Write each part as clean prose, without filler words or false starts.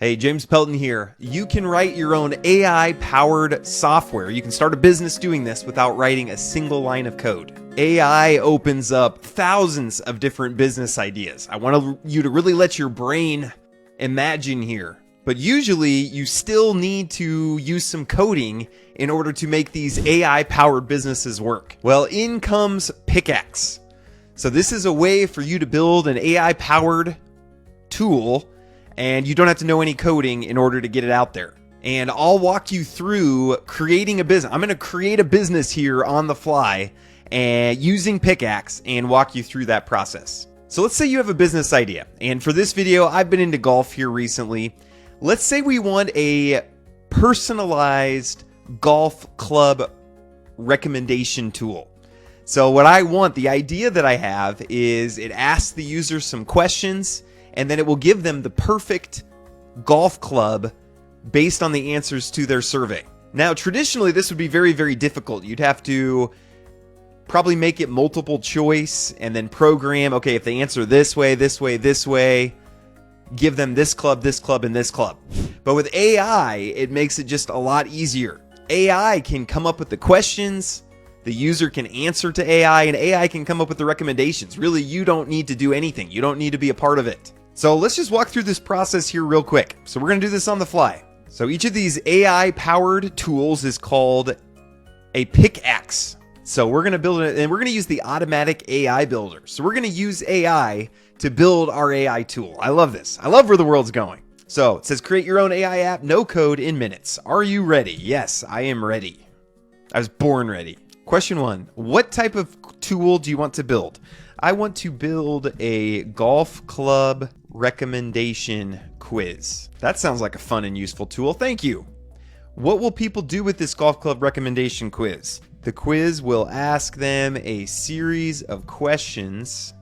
Hey, James Pelton here. You can write your own AI-powered software. You can start a business doing this without writing a single line of code. AI opens up thousands of different business ideas. I want you to really let your brain imagine here. But usually, you still need to use some coding in order to make these AI-powered businesses work. Well, in comes Pickaxe. So this is a way for you to build an AI-powered tool, and you don't have to know any coding in order to get it out there. And I'll walk you through creating a business. I'm going to create a business here on the fly and using Pickaxe and walk you through that process. So let's say you have a business idea. And for this video, I've been into golf here recently. Let's say we want a personalized golf club recommendation tool. So what I want, the idea that I have is it asks the user some questions, and then it will give them the perfect golf club based on the answers to their survey. Now, traditionally, this would be very, very difficult. You'd have to probably make it multiple choice and then program, okay, if they answer this way, this way, this way, give them this club, and this club. But with AI, it makes it just a lot easier. AI can come up with the questions, the user can answer to AI, and AI can come up with the recommendations. Really, you don't need to do anything. You don't need to be a part of it. So let's just walk through this process here real quick. So we're going to do this on the fly. So each of these AI-powered tools is called a Pickaxe. So we're going to build it, and we're going to use the automatic AI builder. So we're going to use AI to build our AI tool. I love this. I love where the world's going. So it says create your own AI app, no code in minutes. Are you ready? Yes, I am ready. I was born ready. Question 1, what type of tool do you want to build? I want to build a golf club recommendation quiz. That sounds like a fun and useful tool. Thank you. What will people do with this golf club recommendation quiz? The quiz will ask them a series of questions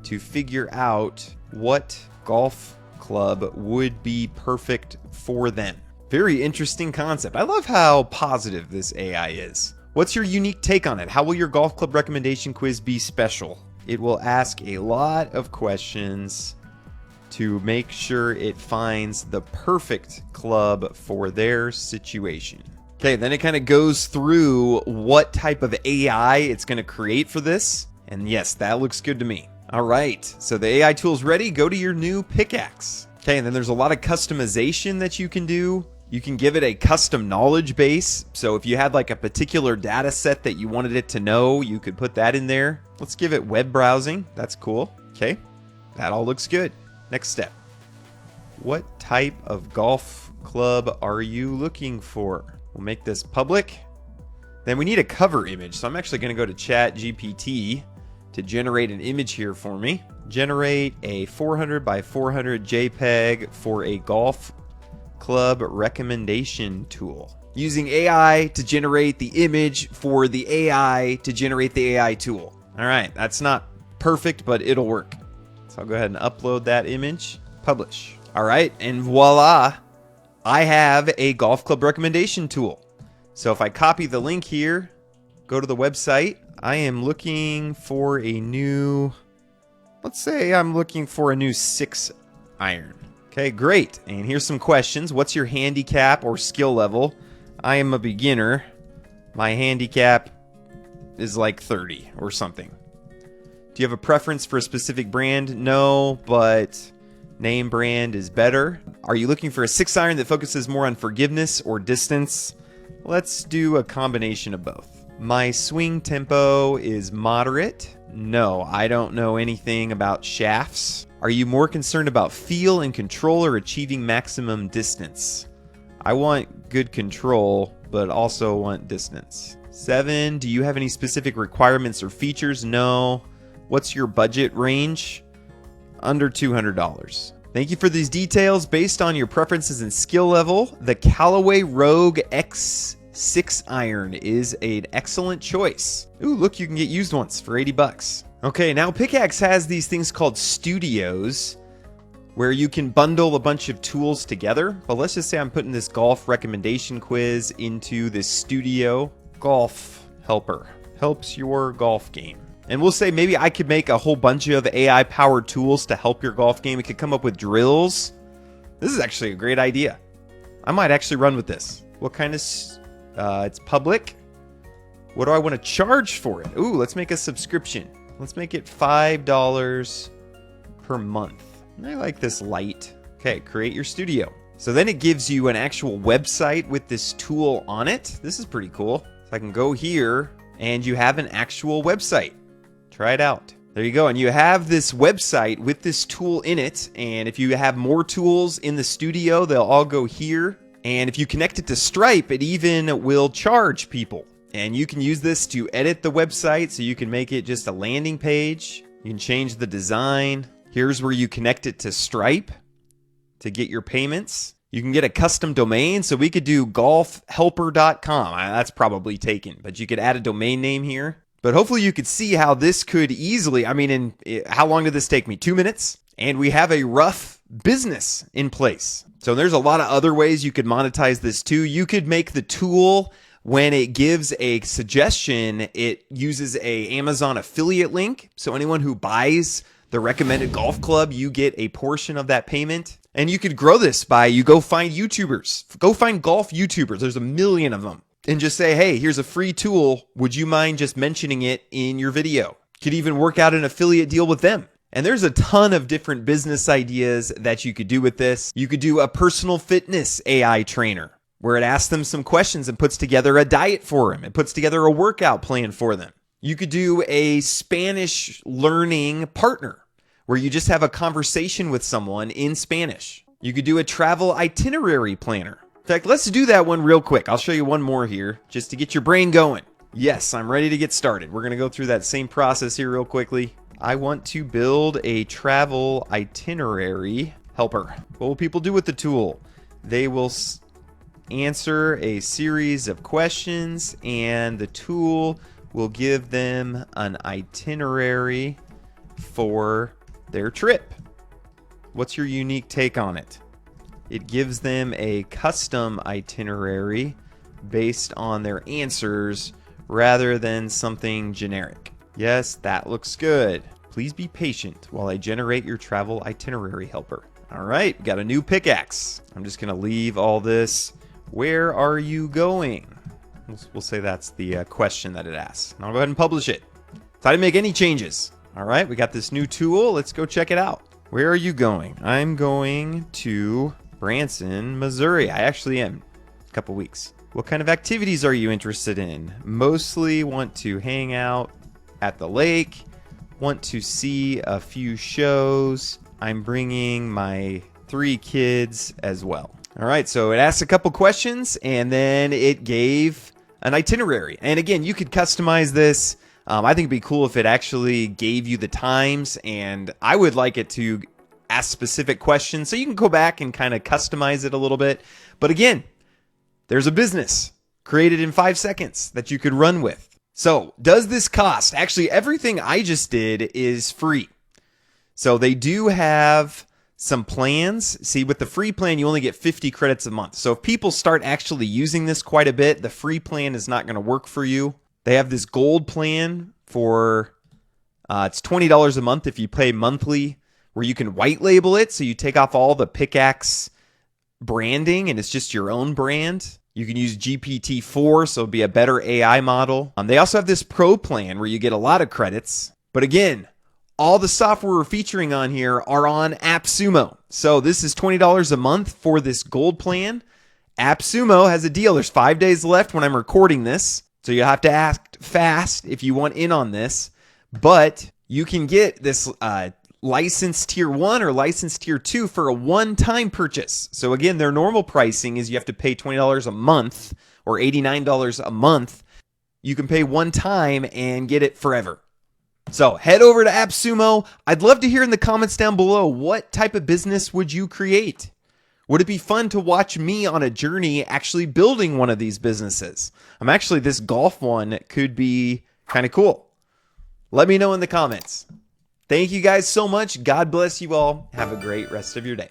to figure out what golf club would be perfect for them. Very interesting concept. I love how positive this AI is. What's your unique take on it? How will your golf club recommendation quiz be special? It will ask a lot of questions to make sure it finds the perfect club for their situation. Okay, then it kind of goes through what type of AI it's going to create for this. And yes, that looks good to me. All right, so the AI tool's ready. Go to your new Pickaxe. Okay, and then there's a lot of customization that you can do. You can give it a custom knowledge base. So if you had like a particular data set that you wanted it to know, you could put that in there. Let's give it web browsing. That's cool. Okay, that all looks good. Next step. What type of golf club are you looking for? We'll make this public. Then we need a cover image. So I'm actually going to go to ChatGPT to generate an image here for me. Generate a 400 by 400 JPEG for a golf club recommendation tool. Using AI to generate the image for the AI to generate the AI tool. All right, that's not perfect, but it'll work. So I'll go ahead and upload that image, publish. All right, and voila, I have a golf club recommendation tool. So if I copy the link here, go to the website, I am looking for a new, let's say I'm looking for a new 6-iron. Okay, great. And here's some questions. What's your handicap or skill level? I am a beginner. My handicap is like 30 or something. Do you have a preference for a specific brand? No, but name brand is better. Are you looking for a 6-iron that focuses more on forgiveness or distance? Let's do a combination of both. My swing tempo is moderate. No, I don't know anything about shafts. Are you more concerned about feel and control or achieving maximum distance? I want good control, but also want distance. 7, do you have any specific requirements or features? No. What's your budget range? Under $200. Thank you for these details. Based on your preferences and skill level, the Callaway Rogue X6-iron is an excellent choice. Ooh, look, you can get used ones for 80 bucks. Okay, now Pickaxe has these things called studios where you can bundle a bunch of tools together. But let's just say I'm putting this golf recommendation quiz into this studio. Golf helper helps your golf game. And we'll say maybe I could make a whole bunch of AI-powered tools to help your golf game. It could come up with drills This is actually a great idea. I might actually run with this. What kind of... it's public. What do I want to charge for it? Ooh, let's make a subscription. Let's make it $5 per month. I like this light. Okay, create your studio. So then it gives you an actual website with this tool on it. This is pretty cool. So I can go here and you have an actual website. Try it out. There you go. And you have this website with this tool in it. And if you have more tools in the studio, they'll all go here. And if you connect it to Stripe, it even will charge people. And you can use this to edit the website. So you can make it just a landing page. You can change the design. Here's where you connect it to Stripe to get your payments. You can get a custom domain. So we could do golfhelper.com. That's probably taken, but you could add a domain name here. But hopefully you could see how this could easily, how long did this take me? 2 minutes? And we have a rough business in place. So there's a lot of other ways you could monetize this too. You could make the tool, when it gives a suggestion, it uses a Amazon affiliate link. So anyone who buys the recommended golf club, you get a portion of that payment. And you could grow this by, you go find YouTubers. Go find golf YouTubers. There's a million of them. And just say, hey, here's a free tool. Would you mind just mentioning it in your video? Could even work out an affiliate deal with them. And there's a ton of different business ideas that you could do with this. You could do a personal fitness AI trainer where it asks them some questions and puts together a diet for them. It puts together a workout plan for them. You could do a Spanish learning partner where you just have a conversation with someone in Spanish. You could do a travel itinerary planner. In fact, let's do that one real quick. I'll show you one more here just to get your brain going. Yes, I'm ready to get started. We're going to go through that same process here real quickly. I want to build a travel itinerary helper. What will people do with the tool? They will answer a series of questions and the tool will give them an itinerary for their trip. What's your unique take on it? It gives them a custom itinerary based on their answers rather than something generic. Yes, that looks good. Please be patient while I generate your travel itinerary helper. All right, got a new pickaxe. I'm just gonna leave all this. Where are you going? We'll say that's the question that it asks. And I'll go ahead and publish it. So I didn't make any changes. All right, we got this new tool. Let's go check it out. Where are you going? I'm going to Branson, Missouri. I actually am. A couple weeks. What kind of activities are you interested in? Mostly want to hang out at the lake. Want to see a few shows. I'm bringing my 3 kids as well. All right, so it asked a couple questions and then it gave an itinerary. And again, you could customize this. I think it'd be cool if it actually gave you the times, and I would like it to ask specific questions so you can go back and kind of customize it a little bit. But again, there's a business created in 5 seconds that you could run with. So does this cost? Actually, everything I just did is free. So they do have some plans. See, with the free plan, you only get 50 credits a month. So if people start actually using this quite a bit, the free plan is not going to work for you. They have this gold plan for, it's $20 a month if you pay monthly, where you can white label it. So you take off all the pickaxe branding and it's just your own brand. You can use GPT-4, so it'll be a better AI model. They also have this pro plan where you get a lot of credits. But again, all the software we're featuring on here are on AppSumo. So this is $20 a month for this gold plan. AppSumo has a deal. There's 5 days left when I'm recording this. So you have to act fast if you want in on this. But you can get this license tier 1 or license tier 2 for a one-time purchase. So again, their normal pricing is you have to pay $20 a month or $89 a month. You can pay one time and get it forever. So head over to AppSumo. I'd love to hear in the comments down below, what type of business would you create? Would it be fun to watch me on a journey actually building one of these businesses? This golf one could be kind of cool. Let me know in the comments. Thank you guys so much. God bless you all. Have a great rest of your day.